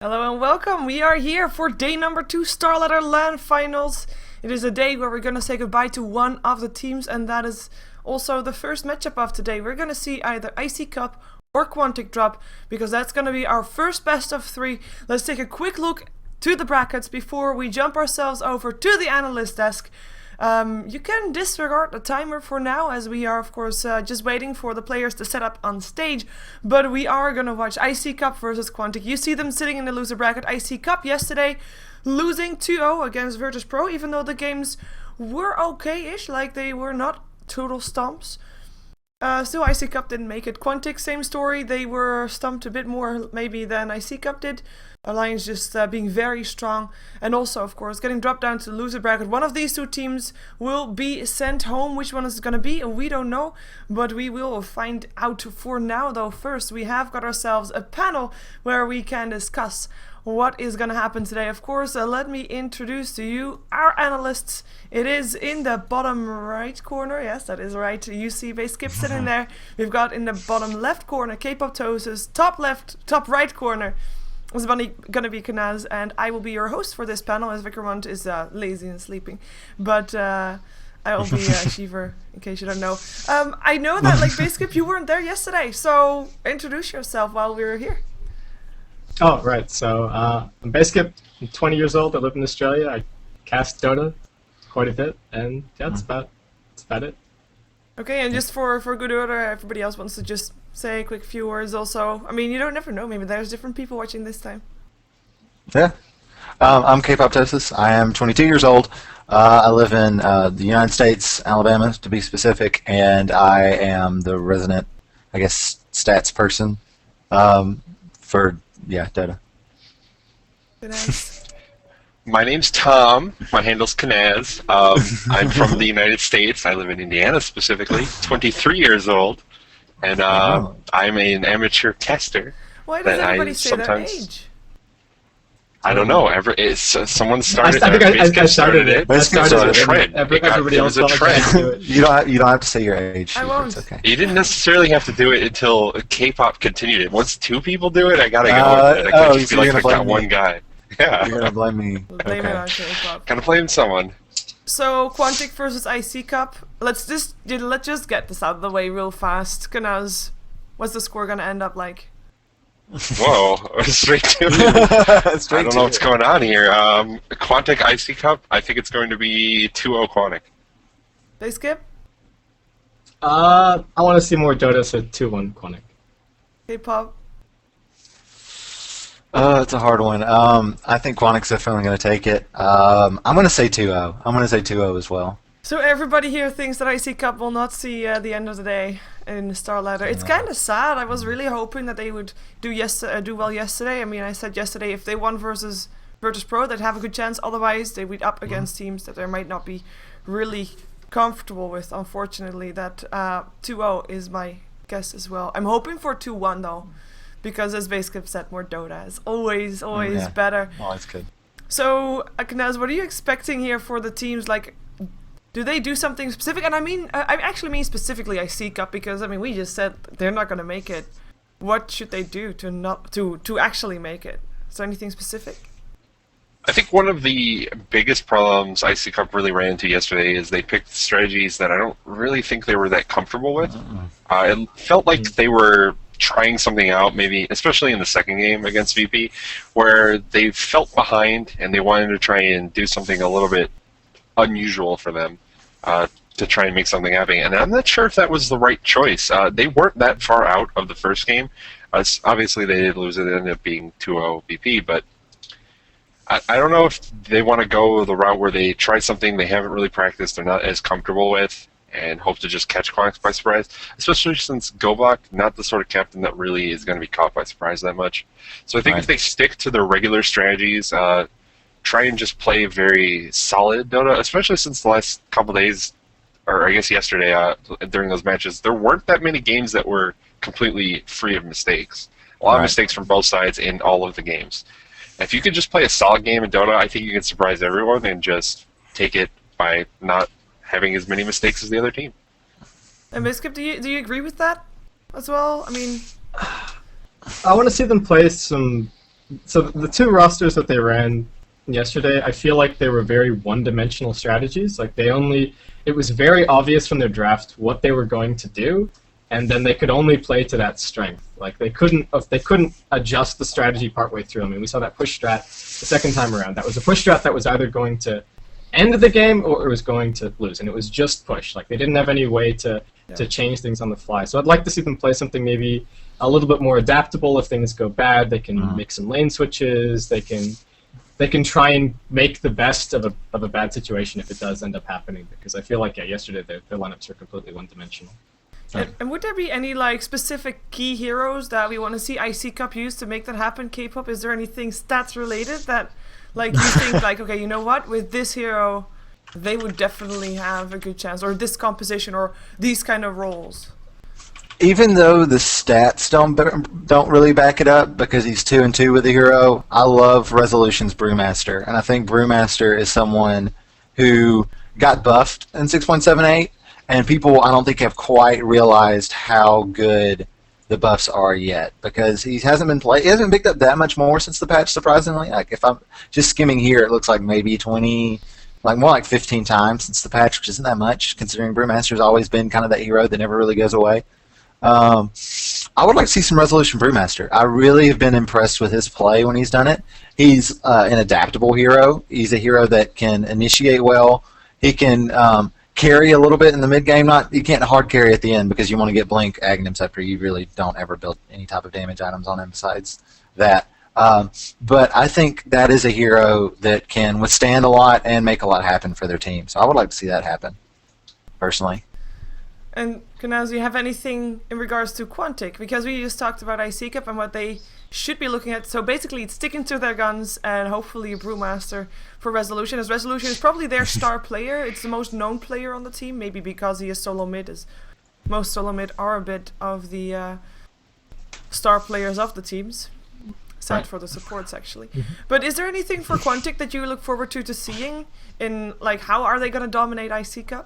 Hello and welcome. We are here for day number 2 StarLadder LAN Finals. It is a day where we're going to say goodbye to one of the teams, and that is also the first matchup of today. We're going to see either iCCup or Quantic drop, because that's going to be our first best of 3. Let's take a quick look to the brackets before we jump ourselves over to the analyst desk. You can disregard the timer for now, as we are of course just waiting for the players to set up on stage, but we are gonna watch iCCup versus Quantic. You see them sitting in the loser bracket. iCCup yesterday losing 2-0 against Virtus.pro, even though the games were okay-ish, like they were not total stomps. Still iCCup didn't make it. Quantic, same story, they were stumped a bit more maybe than iCCup did. Alliance just being very strong, and also of course getting dropped down to the loser bracket. One of these two teams will be sent home. Which one is going to be, we don't know, but we will find out. For now though, first we have got ourselves a panel where we can discuss what is going to happen today. Of course, let me introduce to you our analysts. It is in the bottom right corner, yes that is right, you see Basskip sitting there. We've got in the bottom left corner K-poptosis, top right corner is gonna be Kanaz, and I will be your host for this panel, as Vikrant is lazy and sleeping. But I will be Sheever, in case you don't know. I know that, like, Basskip, you weren't there yesterday, so introduce yourself while we were here. Oh, right. So I'm Basskip. I'm 20 years old. I live in Australia. I cast Dota quite a bit, and yeah, that's about it. Okay, and just for good order, everybody else wants to just say a quick few words also. I mean, you don't never know, maybe there's different people watching this time. Yeah. I'm K-poptosis. I am 22 years old. I live in the United States, Alabama to be specific, and I am the resident, I guess, stats person for, Dota. Nice. My name's Tom. My handle's Kanaz. I'm from the United States. I live in Indiana specifically. 23 years old, and I'm an amateur caster. Why does everybody say their age? I don't know. Someone started. I think I started it. It was a trend. Everybody else was a trend. You don't have to say your age. I won't. It's okay. You didn't necessarily have to do it until K-pop continued it. Once 2 people do it, I gotta go with it. I can't just be like, I got one guy. Yeah. You're gonna blame me. Blame it on K-pop. Gotta blame someone. So Quantic versus iCCup. Let's just get this out of the way real fast. Kanaz, what's the score gonna end up like? Whoa, straight to it. I don't know what's going on here. Quantic iCCup, I think it's going to be 2-0 Quantic. Basskip? I want to see more Dota, so 2-1 Quantic. K-pop? It's a hard one. I think Quantic's definitely going to take it. I'm going to say 2-0. I'm going to say 2-0 as well. So everybody here thinks that iCCup will not see the end of the day in StarLadder. It's kind of sad. I was really hoping that they would do well yesterday. I mean, I said yesterday if they won versus Virtus.pro, they'd have a good chance. Otherwise, they would up against teams that they might not be really comfortable with. Unfortunately, that 2-0 is my guess as well. I'm hoping for 2-1 though, because as Basskip said, more Dota is always better. Oh, that's good. So, Kanaz, what are you expecting here for the teams? Like, do they do something specific? And I actually mean specifically iCCup, because I mean we just said they're not going to make it. What should they do to actually make it? Is there anything specific? I think one of the biggest problems iCCup really ran into yesterday is they picked strategies that I don't really think they were that comfortable with. It felt like they were trying something out, maybe especially in the second game against VP, where they felt behind and they wanted to try and do something a little bit unusual for them to try and make something happen. And I'm not sure if that was the right choice. They weren't that far out of the first game. Obviously, they did lose it. It ended up being 2-0 VP, but I don't know if they want to go the route where they try something they haven't really practiced, they're not as comfortable with, and hope to just catch Quantic by surprise, especially since Gobak, not the sort of captain that really is going to be caught by surprise that much. So I think if they stick to their regular strategies, try and just play very solid Dota, especially since the last couple days, or I guess yesterday during those matches, there weren't that many games that were completely free of mistakes. A lot of mistakes from both sides in all of the games. If you could just play a solid game in Dota, I think you can surprise everyone and just take it by not having as many mistakes as the other team. And Basskip, do you agree with that as well? I mean, I want to see them play some So the two rosters that they ran yesterday, I feel like they were very one-dimensional strategies. Like it was very obvious from their draft what they were going to do, and then they could only play to that strength. Like they couldn't adjust the strategy partway through. I mean, we saw that push strat the second time around. That was a push strat that was either going to end the game or it was going to lose, and it was just push. Like they didn't have any way to change things on the fly. So I'd like to see them play something maybe a little bit more adaptable. If things go bad, they can make some lane switches. They can try and make the best of a bad situation if it does end up happening. Because I feel like yesterday their lineups are completely one-dimensional. And would there be any like specific key heroes that we want to see iCCup use to make that happen? K-pop, is there anything stats related that like you think like, okay, you know what, with this hero they would definitely have a good chance, or this composition, or these kind of roles? Even though the stats don't really back it up because he's 2-2 with the hero, I love Resolution's Brewmaster, and I think Brewmaster is someone who got buffed in 6.78, and people I don't think have quite realized how good the buffs are yet, because he hasn't picked up that much more since the patch, surprisingly. Like if I'm just skimming here, it looks like maybe 20, like more like 15 times since the patch, which isn't that much considering Brewmaster's always been kind of that hero that never really goes away. I would like to see some Resolution Brewmaster. I really have been impressed with his play when he's done it. He's an adaptable hero. He's a hero that can initiate well. He can carry a little bit in the mid game. You can't hard carry at the end because you want to get blink Aghanim's after you really don't ever build any type of damage items on him besides that. But I think that is a hero that can withstand a lot and make a lot happen for their team. So I would like to see that happen, personally. And Kanaz, do you have anything in regards to Quantic? Because we just talked about iCCup and what they should be looking at. So basically it's sticking to their guns and hopefully a Brewmaster for Resolution, as Resolution is probably their star player. It's the most known player on the team, maybe because he is solo mid, as most solo mid are a bit of the star players of the teams. Sad for the supports, actually. But is there anything for Quantic that you look forward to seeing in, like, how are they going to dominate iCCup?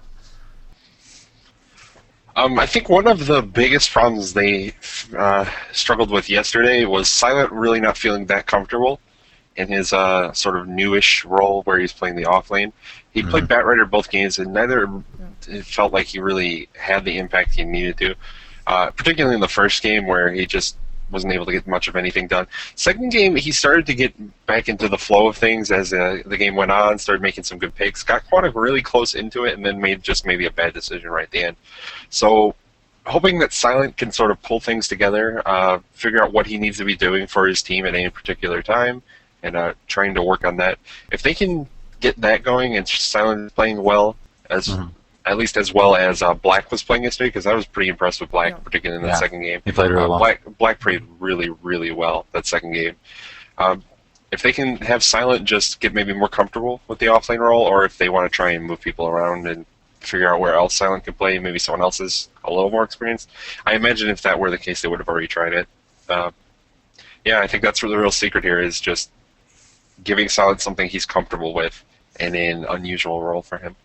I think one of the biggest problems they struggled with yesterday was Silent really not feeling that comfortable in his sort of newish role where he's playing the off lane. He played Batrider both games, and neither it felt like he really had the impact he needed to, particularly in the first game where he just wasn't able to get much of anything done. Second game, he started to get back into the flow of things as the game went on, started making some good picks, got Quantic really close into it, and then made just maybe a bad decision right at the end. So hoping that Silent can sort of pull things together, figure out what he needs to be doing for his team at any particular time, and trying to work on that. If they can get that going and Silent is playing well, at least as well as Black was playing yesterday, because I was pretty impressed with Black, particularly in the second game. He played really well. Black played really, really well that second game. If they can have Silent just get maybe more comfortable with the offlane role, or if they want to try and move people around and figure out where else Silent can play, maybe someone else is a little more experienced. I imagine if that were the case, they would have already tried it. Yeah, I think that's where the real secret here is, just giving Silent something he's comfortable with in an unusual role for him.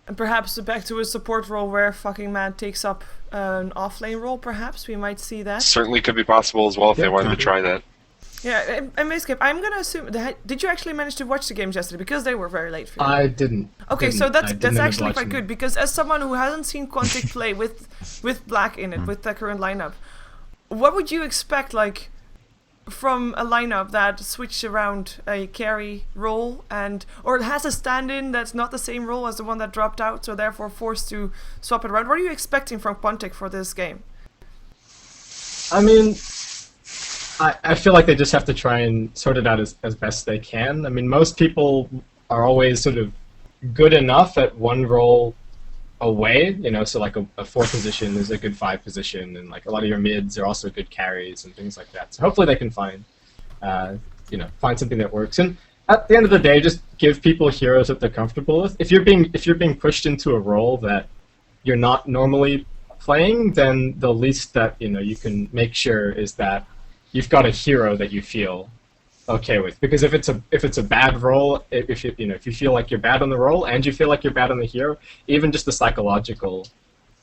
And perhaps back to a support role where fucking Mad takes up an offlane role, perhaps? We might see that. Certainly could be possible as well if they wanted to try that. Yeah, and Basskip, I'm going to assume... Did you actually manage to watch the games yesterday? Because they were very late for you. I didn't. Okay, so that's actually quite good, because as someone who hasn't seen Quantic play with Black in it, with the current lineup, what would you expect, like, from a lineup that switched around a carry role, or it has a stand-in that's not the same role as the one that dropped out, so therefore forced to swap it around? What are you expecting from Quantic for this game? I mean, I feel like they just have to try and sort it out as best they can. I mean, most people are always sort of good enough at one role away, you know, so like a 4 position is a good 5 position, and like a lot of your mids are also good carries and things like that. So hopefully they can find something that works. And at the end of the day, just give people heroes that they're comfortable with. If you're being pushed into a role that you're not normally playing, then the least that you can make sure is that you've got a hero that you feel okay with. Because if it's a bad role, if you feel like you're bad on the role and you feel like you're bad on the hero, even just the psychological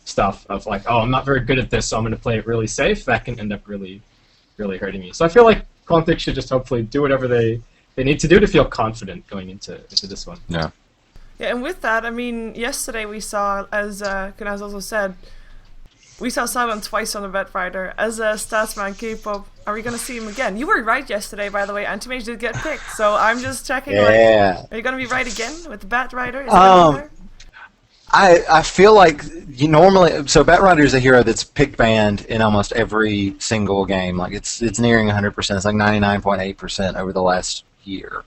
stuff of like, oh, I'm not very good at this, so I'm going to play it really safe, that can end up really, really hurting me. So I feel like Quantic should just hopefully do whatever they need to do to feel confident going into this one. Yeah. Yeah, and with that, I mean, yesterday we saw, as Kanaz also said, we saw Silent twice on the Batrider. As a Statsman K-pop, are we going to see him again? You were right yesterday, by the way. Anti-Mage did get picked, so I'm just checking. Yeah. Like, are you going to be right again with the Batrider? Is he gonna be there? I feel like you normally, so Batrider is a hero that's picked banned in almost every single game. Like it's nearing 100%. It's like 99.8% over the last year.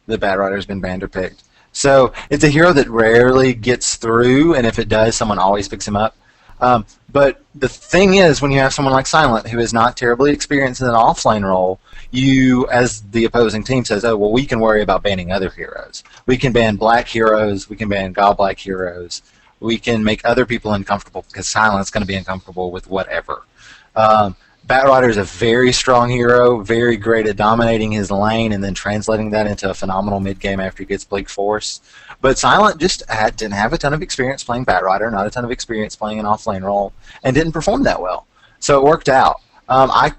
The Batrider has been banned or picked. So it's a hero that rarely gets through, and if it does, someone always picks him up. But the thing is, when you have someone like Silent, who is not terribly experienced in an offlane role, you, as the opposing team says, oh, well, we can worry about banning other heroes. We can ban black heroes, we can ban godlike heroes, we can make other people uncomfortable because Silent's going to be uncomfortable with whatever. Batrider is a very strong hero, very great at dominating his lane and then translating that into a phenomenal mid-game after he gets Bleak Force. But Silent just didn't have a ton of experience playing Batrider, not a ton of experience playing an off-lane role, and didn't perform that well. So it worked out. I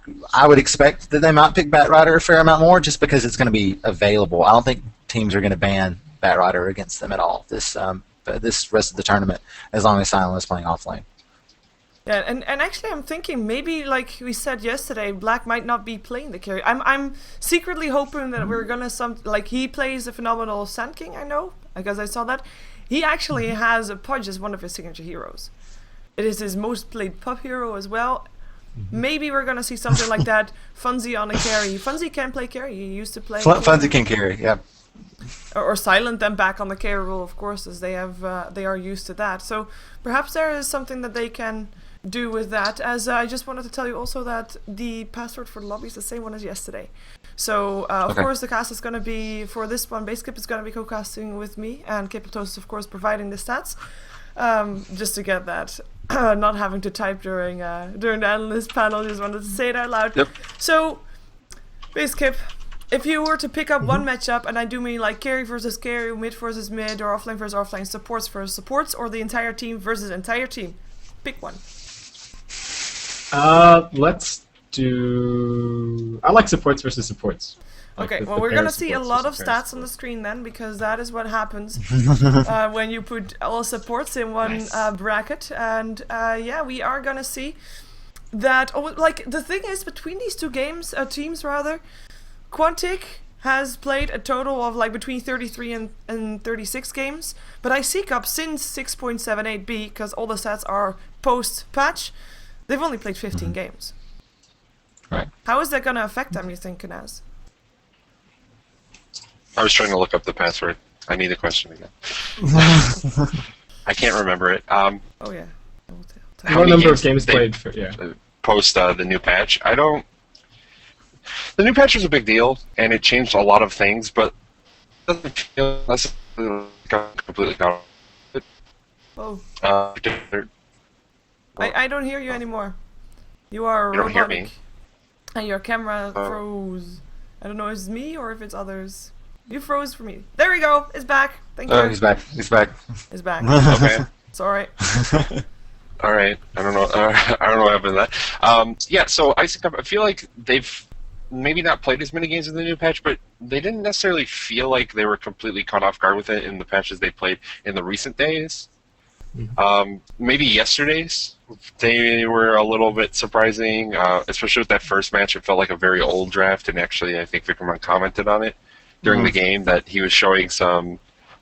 would expect that they might pick Batrider a fair amount more just because it's going to be available. I don't think teams are going to ban Batrider against them at all this rest of the tournament as long as Silent is playing off-lane. Yeah, and actually I'm thinking maybe, like we said yesterday, Black might not be playing the carry. I'm secretly hoping that we're gonna like he plays a phenomenal Sand King, I know, because I saw that. He actually has a Pudge as one of his signature heroes. It is his most played pup hero as well. Maybe we're gonna see something like that. Funzy on a carry. Funzy can play carry. He used to play. Funzy can carry, yeah. Or Silent them back on the carry role, of course, as they are used to that. So perhaps there is something that they can do with that. As I just wanted to tell you also that the password for the lobby is the same one as yesterday. So of course the cast is going to be, for this one, Basskip is going to be co-casting with me, and K-poptosis of course providing the stats, just to get that not having to type during the analyst panel. Just wanted to say it out loud. Yep. So Basskip, if you were to pick up one matchup, and I do mean like carry versus carry, mid versus mid, or offlane versus offlane, supports versus supports, or the entire team versus entire team, pick one. Let's do. I like supports versus supports. Okay, Like well, the we're pair gonna of see a supports lot of versus pair stats on the screen then, because that is what happens when you put all supports in one bracket. And yeah, we are gonna see that. Oh, like the thing is, between these two teams rather, Quantic has played a total of like between 33 and 36 games, but iCCup since 6.78b, because all the stats are post-patch, they've only played 15 games. Right. How is that going to affect them, you think, Kanaz? I was trying to look up the password. I need the question again. I can't remember it. Oh yeah. How What many number of games games they- played for? Yeah. Post the new patch. The new patch was a big deal, and it changed a lot of things, but it doesn't feel necessarily completely gone. Oh, Uh, I don't hear you anymore. You are You don't hear robotic. me? And your camera froze. I don't know if it's me or if it's others. You froze for me. There we go. It's back. Thank you. Oh, he's back. He's back. It's back. okay. It's alright. All right. I don't know. I don't know what happened to that. Yeah. So iCCup, I feel like they've maybe not played as many games in the new patch, but they didn't necessarily feel like they were completely caught off guard with it in the patches they played in the recent days. Maybe yesterday's, they were a little bit surprising, especially with that first match. It felt like a very old draft, and actually I think Vickerman commented on it during the game that he was showing some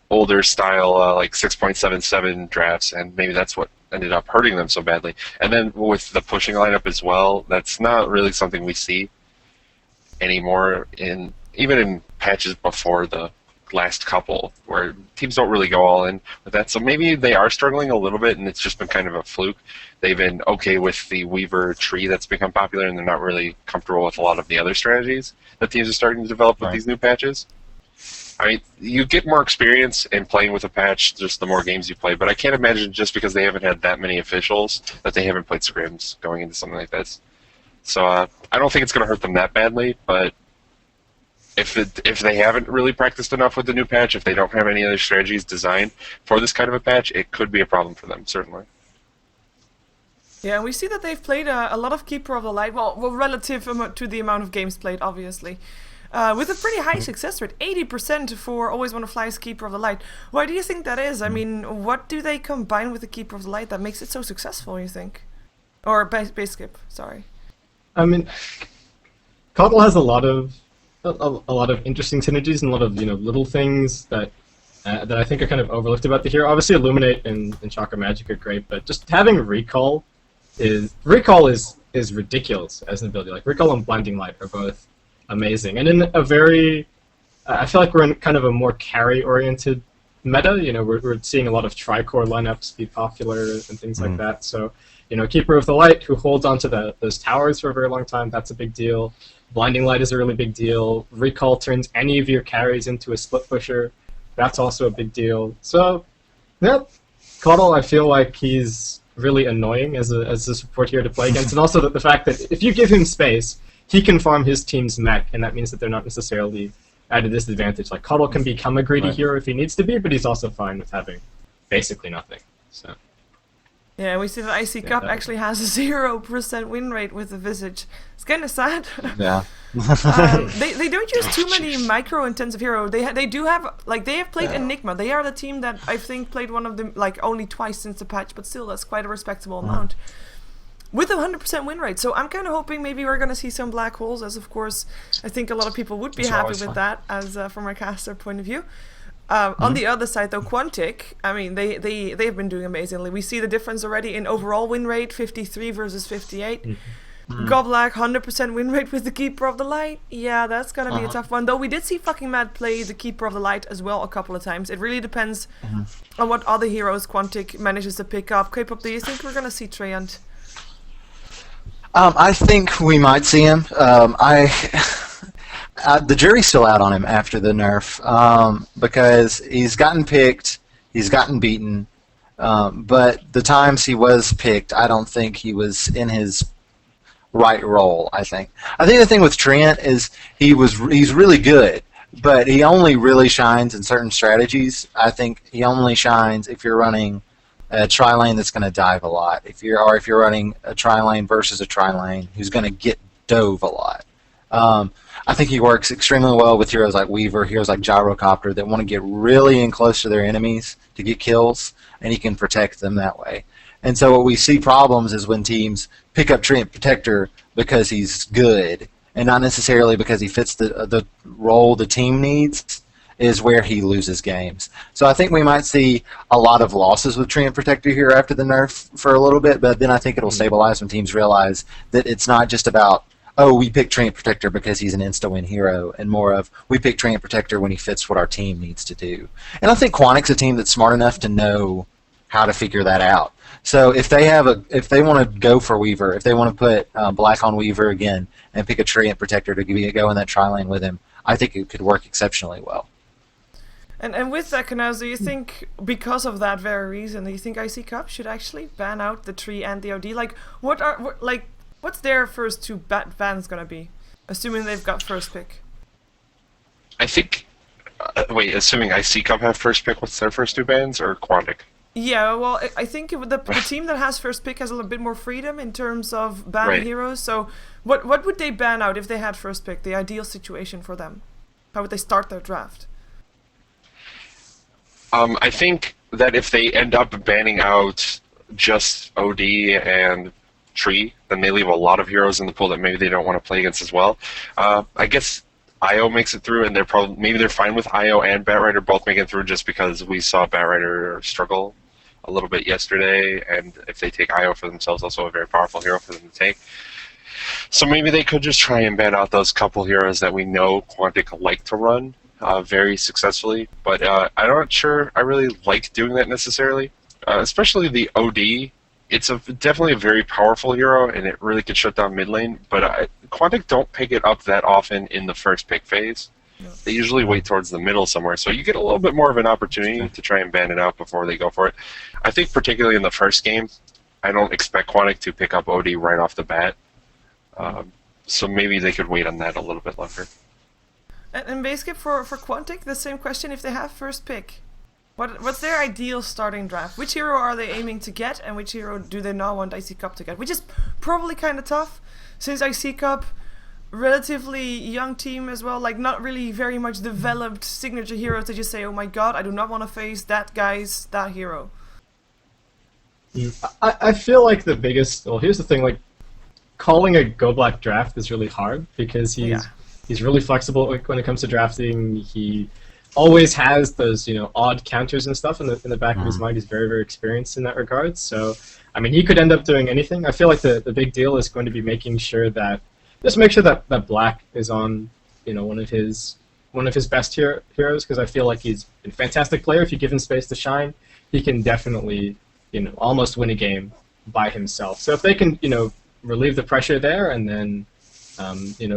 older style like 6.77 drafts, and maybe that's what ended up hurting them so badly. And then with the pushing lineup as well, that's not really something we see anymore, even in patches before the last couple, where teams don't really go all in with that. So maybe they are struggling a little bit, and it's just been kind of a fluke. They've been okay with the Weaver tree that's become popular, and they're not really comfortable with a lot of the other strategies that teams are starting to develop with these new patches. I mean, you get more experience in playing with a patch just the more games you play, but I can't imagine just because they haven't had that many officials that they haven't played scrims going into something like this. So I don't think it's going to hurt them that badly, but if they haven't really practiced enough with the new patch, if they don't have any other strategies designed for this kind of a patch, it could be a problem for them, certainly. Yeah, and we see that they've played a lot of Keeper of the Light, well relative to the amount of games played, obviously. With a pretty high success rate, 80% for Always Wanna Fly as Keeper of the Light. Why do you think that is? I mean, what do they combine with the Keeper of the Light that makes it so successful, you think? Or Basskip, sorry. I mean, Coddle has a lot of interesting synergies and a lot of little things that I think are kind of overlooked about the hero. Obviously, Illuminate and Chakra Magic are great, but just having Recall is ridiculous as an ability. Like Recall and Blinding Light are both amazing, and in a very, I feel like we're in kind of a more carry-oriented meta. We're seeing a lot of Tricore lineups be popular and things like that. So, Keeper of the Light, who holds onto those towers for a very long time, that's a big deal. Blinding Light is a really big deal. Recall turns any of your carries into a split pusher. That's also a big deal. So, yeah, Coddle, I feel like he's really annoying as a support hero to play against, and also the fact that if you give him space, he can farm his team's mech, and that means that they're not necessarily at a disadvantage. Like, Coddle can become a greedy hero if he needs to be, but he's also fine with having basically nothing. So. Yeah, we see that iCCup actually has a 0% win rate with the Visage. It's kind of sad. Yeah. They don't use too many micro-intensive hero. They do have, like, they have played Enigma. They are the team that I think played one of them, like, only twice since the patch, but still, that's quite a respectable amount. With a 100% win rate. So I'm kind of hoping maybe we're going to see some black holes, as of course I think a lot of people would be happy with that, as from a caster point of view. On the other side, though, Quantic, I mean, they've been doing amazingly. We see the difference already in overall win rate, 53 versus 58. Goblack, 100% win rate with the Keeper of the Light. Yeah, that's going to be a tough one. Though we did see fucking Mad play the Keeper of the Light as well a couple of times. It really depends on what other heroes Quantic manages to pick up. K-pop, do you think we're going to see Treant? I think we might see him. The jury's still out on him after the nerf because he's gotten picked, he's gotten beaten, but the times he was picked, I don't think he was in his right role. I think the thing with Trent is he's really good, but he only really shines in certain strategies. I think he only shines if you're running a tri-lane that's going to dive a lot. If you're running a tri-lane versus a tri-lane who's going to get dove a lot. I think he works extremely well with heroes like Weaver, heroes like Gyrocopter that want to get really in close to their enemies to get kills, and he can protect them that way. And so what we see problems is when teams pick up Treant Protector because he's good, and not necessarily because he fits the role the team needs, is where he loses games. So I think we might see a lot of losses with Treant Protector here after the nerf for a little bit, but then I think it'll stabilize when teams realize that it's not just about, oh, we picked Treant Protector because he's an insta-win hero, and more of, we picked Treant Protector when he fits what our team needs to do. And I think Quantic's a team that's smart enough to know how to figure that out. So if they want to go for Weaver, if they want to put Black on Weaver again and pick a Treant Protector to go in that tri-lane with him, I think it could work exceptionally well. And with that, Kanaz, do you think, because of that very reason, do you think iCCup should actually ban out the tree and the OD? Like, what's their first two bans gonna be? Assuming they've got first pick. I think. Assuming iCCup have first pick, what's their first two bans, or Quantic? Yeah, well, I think the team that has first pick has a little bit more freedom in terms of banning heroes. So, what would they ban out if they had first pick? The ideal situation for them. How would they start their draft? I think that if they end up banning out just OD and Tree, then they leave a lot of heroes in the pool that maybe they don't want to play against as well. I guess IO makes it through, and maybe they're fine with IO and Batrider both making it through, just because we saw Batrider struggle a little bit yesterday, and if they take IO for themselves, also a very powerful hero for them to take. So maybe they could just try and ban out those couple heroes that we know Quantic like to run very successfully, but I'm not sure I really like doing that necessarily, especially the OD. It's definitely a very powerful hero, and it really could shut down mid lane, but Quantic don't pick it up that often in the first pick phase. Yeah. They usually wait towards the middle somewhere, so you get a little bit more of an opportunity to try and ban it out before they go for it. I think particularly in the first game, I don't expect Quantic to pick up OD right off the bat, so maybe they could wait on that a little bit longer. And Basskip, for Quantic, the same question, if they have first pick. What's their ideal starting draft? Which hero are they aiming to get, and which hero do they not want iCCup to get? Which is probably kind of tough, since iCCup, relatively young team as well, like not really very much developed signature heroes that you say, oh my god, I do not want to face that hero. I feel like the biggest. Well, here's the thing: like, calling a Go Black draft is really hard because he's really flexible when it comes to drafting. He always has those odd counters and stuff in the back of his mind. He's very experienced in that regard. So I mean, he could end up doing anything. I feel like the big deal is going to be making sure that that Black is on one of his best heroes, because I feel like he's a fantastic player. If you give him space to shine, he can definitely almost win a game by himself. So if they can relieve the pressure there and then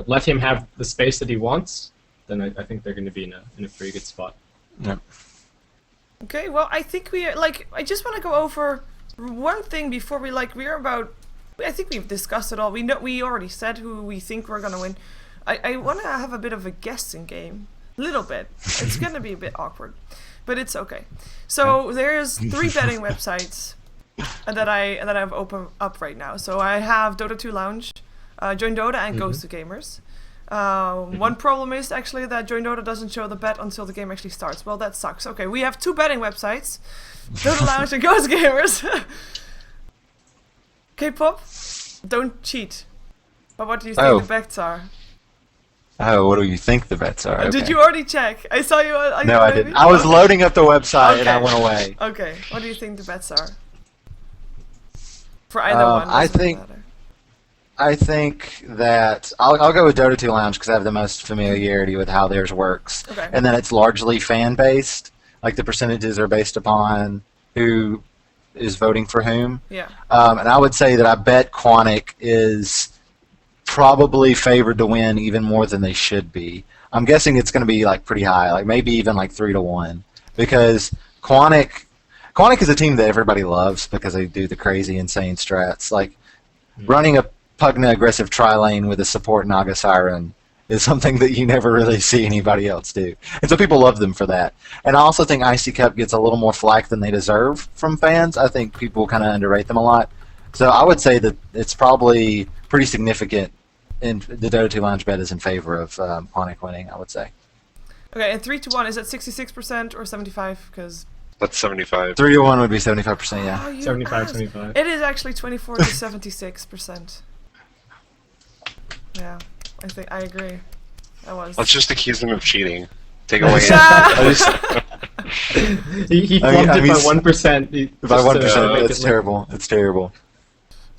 let him have the space that he wants, then I think they're going to be in a pretty good spot. Yeah. Okay, well, I think I just want to go over one thing before I think we've discussed it all. We already said who we think we're gonna win. I want to have a bit of a guessing game, a little bit. It's gonna be a bit awkward, but it's okay. So there's 3 betting websites that I have open up right now. So I have Dota 2 Lounge, Join Dota, and Ghost of Gamers. One problem is actually that Join Dota doesn't show the bet until the game actually starts. Well, that sucks. Okay, we have 2 betting websites, Dota Lounge and Ghost Gamers. K-pop, don't cheat. But what do you think the bets are? Oh, what do you think the bets are? Okay. Did you already check? I saw you. No, I didn't. I was loading up the website and I went away. Okay, what do you think the bets are? For either one. I think that I'll go with Dota 2 Lounge because I have the most familiarity with how theirs works. Okay. And then it's largely fan-based. Like the percentages are based upon who is voting for whom. Yeah. And I would say that I bet Quantic is probably favored to win even more than they should be. I'm guessing it's going to be like pretty high, like maybe even like 3-1, because Quantic is a team that everybody loves because they do the crazy, insane strats. Like running a Pugna aggressive tri-lane with a support Naga Siren is something that you never really see anybody else do. And so people love them for that. And I also think iCCup gets a little more flack than they deserve from fans. I think people kind of underrate them a lot. So I would say that it's probably pretty significant, and the Dota 2 Lounge bet is in favor of Quantic winning, I would say. Okay, and 3-1, is that 66% or 75? Because that's 75. 3-1 would be 75%, yeah. Oh, 75. It is actually 24 to 76%. Yeah. I agree. Let's just accuse him of cheating. Take away. He flubbed it by 1%. By 1%, that's terrible. It's terrible.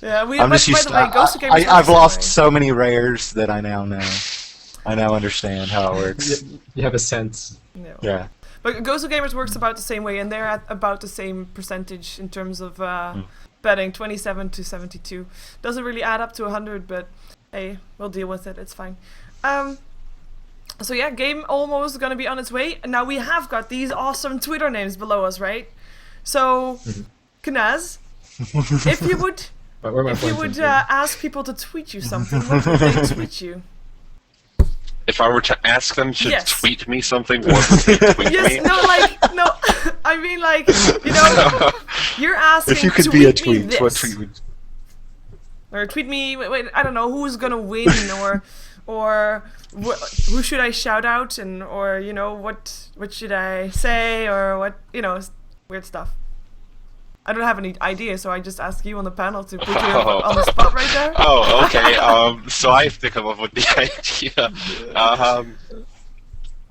Yeah, I'm just used to. I've lost so many rares that I now know. I now understand how it works. You have a sense. No. Yeah. But Ghost of Gamers works about the same way, and they're at about the same percentage in terms of betting, 27 to 72. Doesn't really add up to 100, but hey, we'll deal with it. It's fine. So yeah, game almost gonna be on its way. And now we have got these awesome Twitter names below us, right? So, Kanaz, if you would ask people to tweet you something, what would they tweet you? If I were to ask them to Yes. tweet me something, what would they tweet Yes, me? no, I mean you're asking. If you could tweet be a me tweet, this. what tweet would? Or tweet me. Wait, I don't know who's gonna win, or who should I shout out, and or what should I say, or what weird stuff. I don't have any idea, so I just ask you on the panel to put you on the spot right there. Oh, okay. So I have to come up with the idea.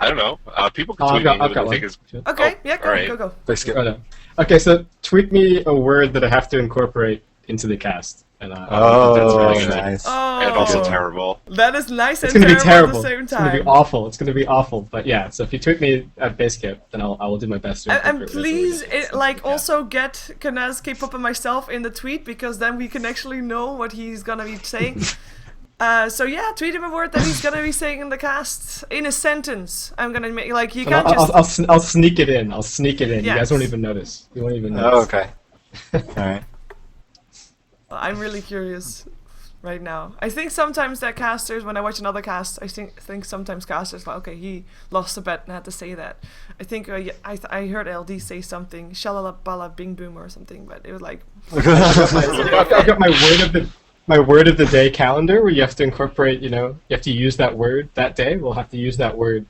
I don't know. People can tweet me. I've got one. Okay, yeah, go, alright. go. Basskip. Oh, no. Okay, so tweet me a word that I have to incorporate into the cast. And, that's really good. Nice. Oh, And also terrible. that is nice It's and gonna be terrible terrible. at the same It's gonna time. be awful. It's gonna be awful. But yeah, so if you tweet me at Basskip, then I will do my best to And incorporate please, whatever also get Kanaz, K-pop, and myself in the tweet, because then we can actually know what he's gonna be saying. So yeah, tweet him a word that he's gonna be saying in the cast in a sentence. I'm gonna make you can't just. I'll sneak it in. I'll sneak it in. You Yes. guys won't even notice. You won't even Oh, notice. okay. All right. I'm really curious. right now. I think sometimes that casters, when I watch another cast, I think sometimes casters like, okay, he lost a bet and had to say that. I think I heard LD say something, shalalabala bing boom or something, but it was like... I've got my word of the day calendar where you have to incorporate, you have to use that word that day. We'll have to use that word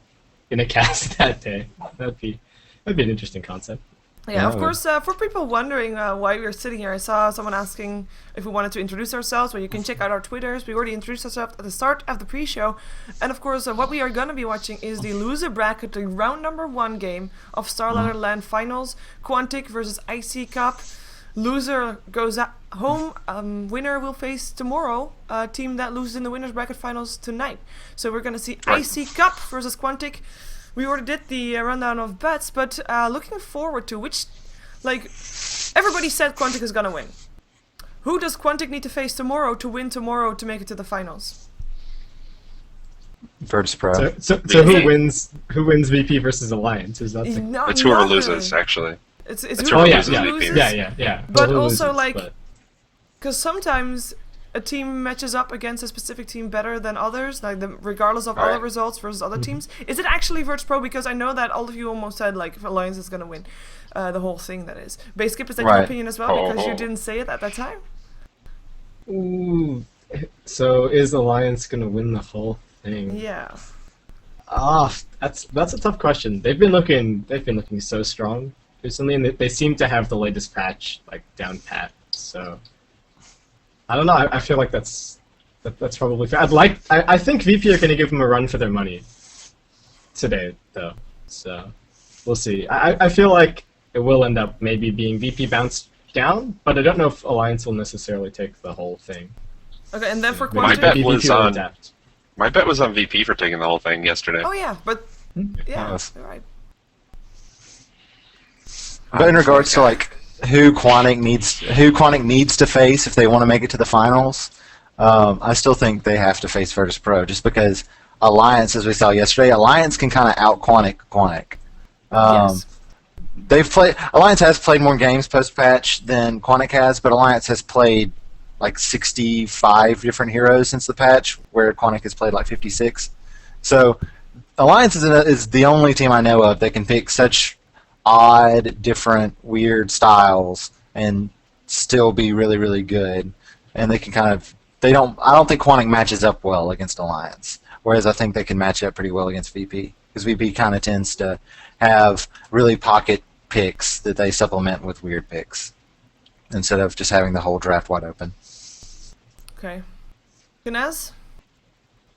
in a cast that day. That'd be an interesting concept. Yeah, of course, for people wondering why we're sitting here, I saw someone asking if we wanted to introduce ourselves. Well, you can check out our Twitters. We already introduced ourselves at the start of the pre-show. And of course, what we are going to be watching is the loser bracket, the round number 1 game of StarLadder LAN Finals. Quantic versus iCCup. Loser goes home. Winner will face tomorrow a team that loses in the winners bracket finals tonight. So we're going to see iCCup versus Quantic. We already did the rundown of bets, but looking forward to which, everybody said Quantic is gonna win. Who does Quantic need to face tomorrow to win tomorrow to make it to the finals? Virtus Pro. So who wins? Who wins VP versus Alliance? Is that it's whoever loses, actually. It's whoever loses. Yeah. But also because sometimes a team matches up against a specific team better than others, regardless of other results versus other teams. Is it actually Virtus Pro? Because I know that all of you almost said if Alliance is going to win the whole thing. That is. Basskip, is that your opinion as well? Because you didn't say it at that time. Ooh, so is Alliance going to win the whole thing? Yeah. That's a tough question. They've been looking so strong recently, and they seem to have the latest patch down pat. So. I don't know. I feel like that's probably fair. I think VP are going to give them a run for their money today, though. So we'll see. I feel like it will end up maybe being VP bounced down, but I don't know if Alliance will necessarily take the whole thing. Okay, and then for Quantic, my bet was on VP for taking the whole thing yesterday. Oh yeah, but yeah, right. But in regards to who Quantic needs to face if they want to make it to the finals, I still think they have to face Virtus Pro, just because Alliance, as we saw yesterday, Alliance can kind of out Quantic. Yes. Alliance has played more games post patch than Quantic has, but Alliance has played 65 different heroes since the patch, where Quantic has played 56. So Alliance is the only team I know of that can pick such odd, different, weird styles and still be really, really good. And they can I don't think Quantic matches up well against Alliance, whereas I think they can match up pretty well against VP, because VP kind of tends to have really pocket picks that they supplement with weird picks instead of just having the whole draft wide open. Okay. Kanaz?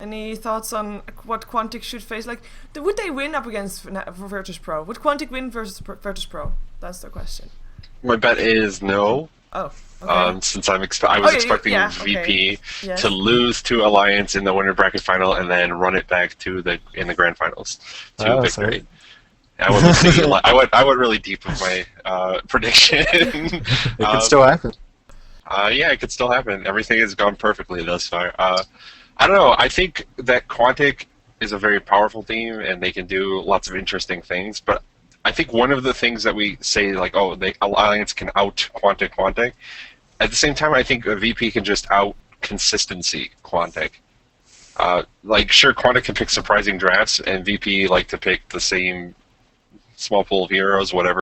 Any thoughts on what Quantic should face? Would they win up against Virtus Pro? Would Quantic win versus Virtus Pro? That's the question. My bet is no. Oh, okay. Since I was expecting VP to lose to Alliance in the winner bracket final and then run it back in the grand finals to victory. I went really deep with my prediction. It could still happen. Yeah, it could still happen. Everything has gone perfectly thus far. I don't know. I think that Quantic is a very powerful team, and they can do lots of interesting things. But I think one of the things that we say, the Alliance can out Quantic. At the same time, I think VP can just out consistency Quantic. Sure, Quantic can pick surprising drafts, and VP like to pick the same small pool of heroes, whatever.